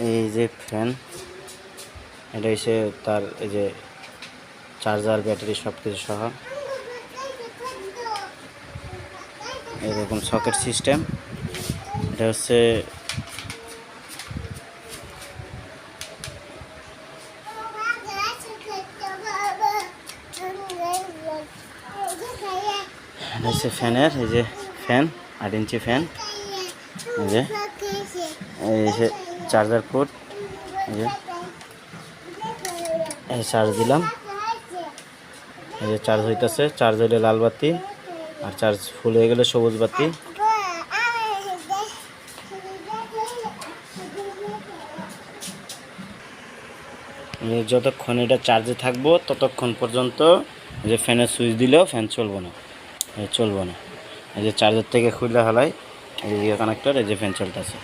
এই যে ফ্যান, এটা হচ্ছে তার এই যে চার্জার, ব্যাটারি সব কিছু সহ এরকম সকেট সিস্টেম। এটা হচ্ছে ফ্যানের, এই যে ফ্যান 8 ইঞ্চি ফ্যান, এই যে চার্জার পোর্ট, এই যে চার্জ দিলাম, এই যে চার্জ হইতেছে। চার্জ হইলে লাল বাতি, আর চার্জ ফুল হয়ে গেলে সবুজ বাতি। যতক্ষণ এটা চার্জে থাকবো ততক্ষণ পর্যন্ত এই যে ফ্যানের সুইচ দিলেও ফ্যান চলবো না, এই যে চার্জার থেকে খুলে হালাই, এই যে কানেক্টর, এই যে ফ্যান চলতেছে।